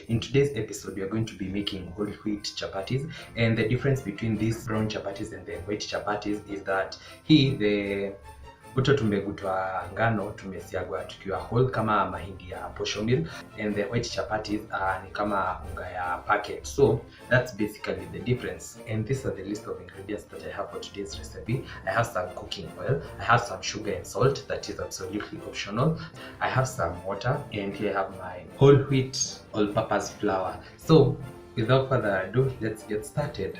In today's episode, we are going to be making whole wheat chapatis, and the difference between these brown chapatis and the white chapatis is that the buto tumegutwa ngano tumesiagwa tukiwa whole kama mahindi ya posho meal, and the white chapatis ni kama unga ya packet. So that's basically the difference. And these are the list of ingredients that I have for today's recipe. I have some cooking oil, I have some sugar and salt that is absolutely optional, I have some water, and here I have my whole wheat all-purpose flour. So without further ado, let's get started.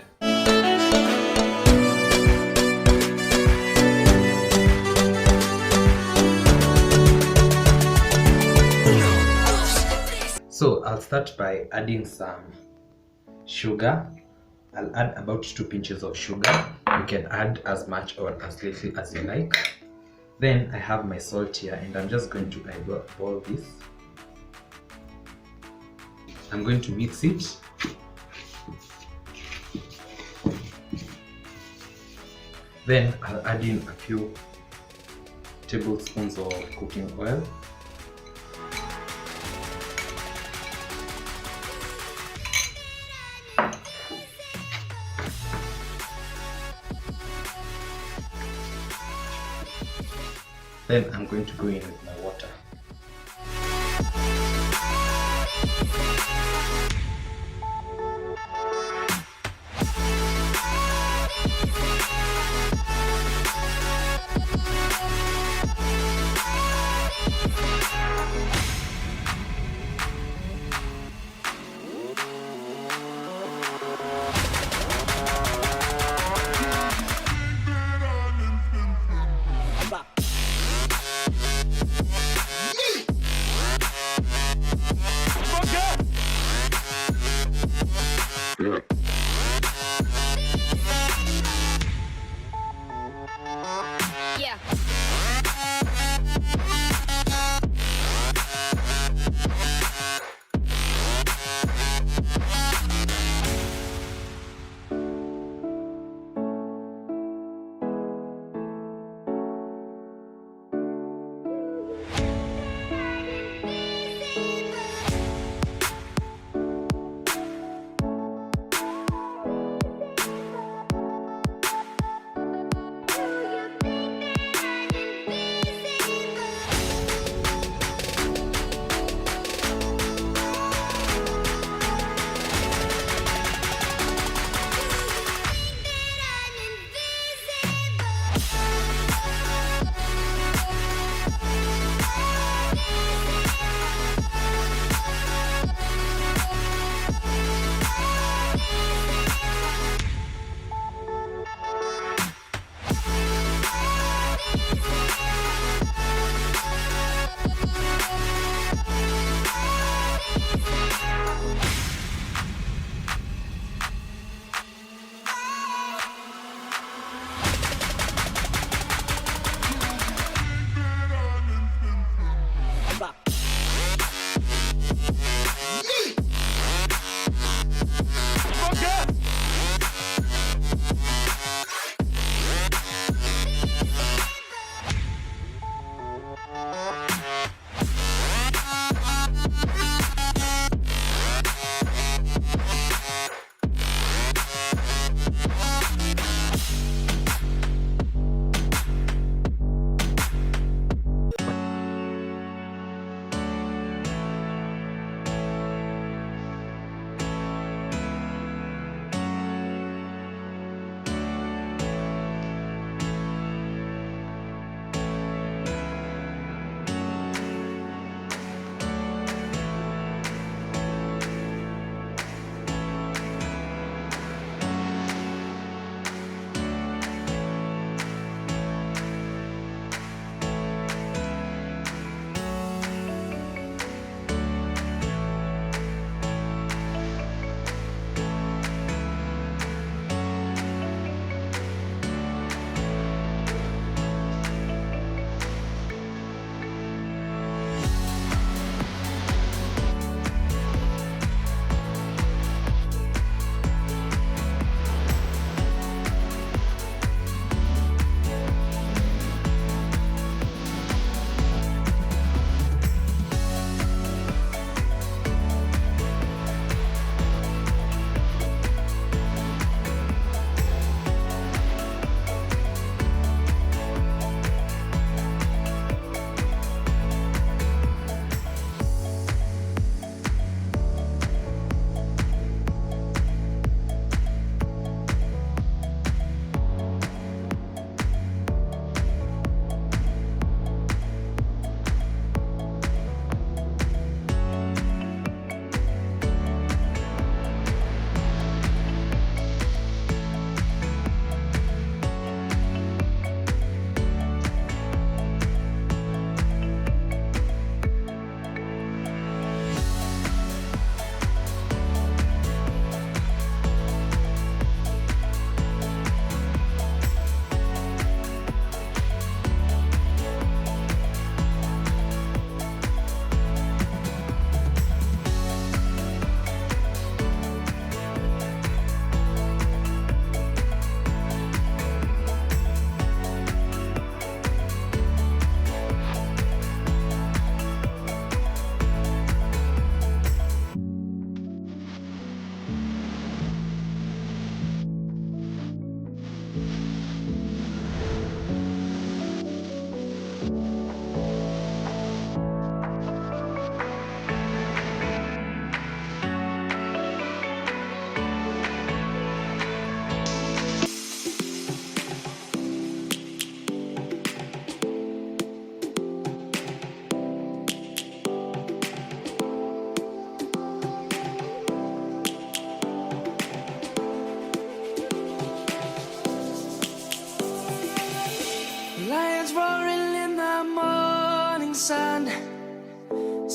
So I'll start by adding some sugar. I'll add about 2 pinches of sugar. You can add as much or as little as you like. Then I have my salt here, and I'm just going to eyeball this. I'm going to mix it. Then I'll add in a few tablespoons of cooking oil. Then I'm going to go in with my water.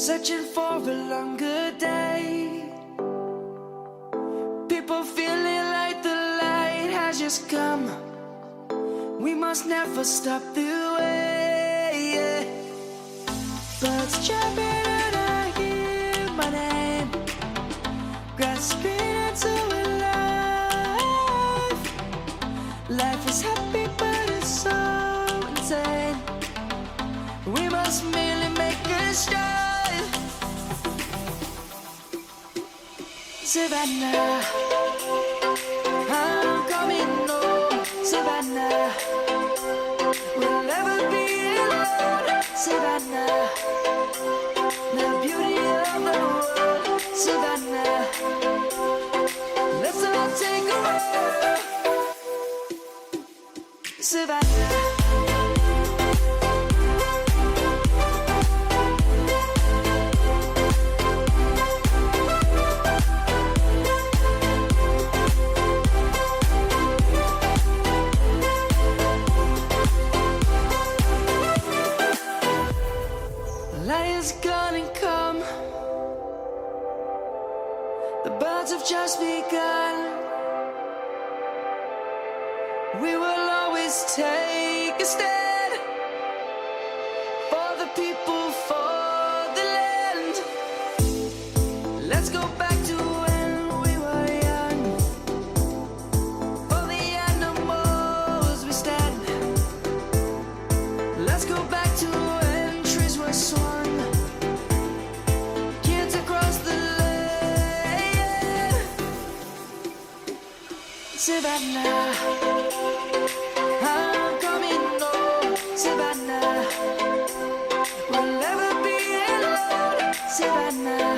searching for a longer day. People feeling like the light has just come. We must never stop the way, yeah. Birds chirping and I hear my name, grasping into a life. Life is happy but it's so insane. We must merely make a start. Savannah, I'm coming home. Savannah, we'll never be alone. Savannah, the beauty of the world. Savannah, let's all take a ride. Savannah. Lion's gonna come. The birds have just begun. We will always take a stand for the people, for the land. Let's go back to when we were young. For the animals we stand. Let's go back to when trees were swung. Savannah, I'm coming home. Savannah, we'll never be alone. Savannah,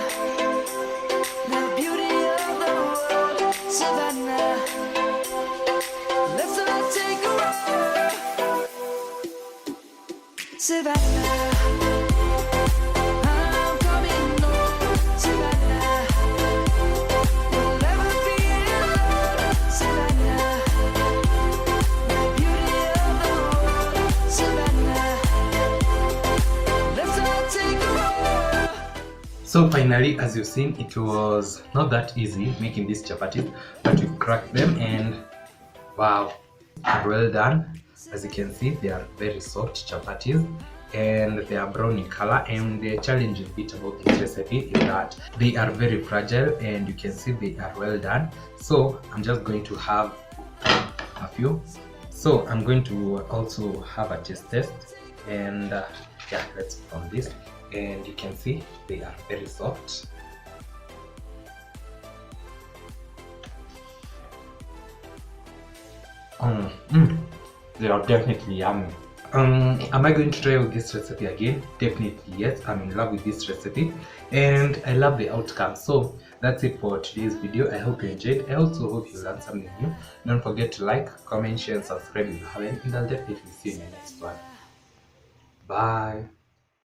the beauty of the world. Savannah, let's all take a ride. Savannah. So finally, as you've seen, it was not that easy making these chapatis, but we cracked them and wow, well done. As you can see, they are very soft chapatis and they are brown in color. And the challenging bit about this recipe is that they are very fragile, and you can see they are well done. So I'm just going to have a few. So I'm going to also have a taste test, and yeah, let's put on this. And you can see they are very soft. They are definitely yummy. Am I going to try with this recipe again? Definitely yes. I'm in love with this recipe and I love the outcome. So that's it for today's video. I hope you enjoyed. I also hope you learned something new. Don't forget to like, comment, share and subscribe if you haven't, and I'll definitely see you in the next one. Bye.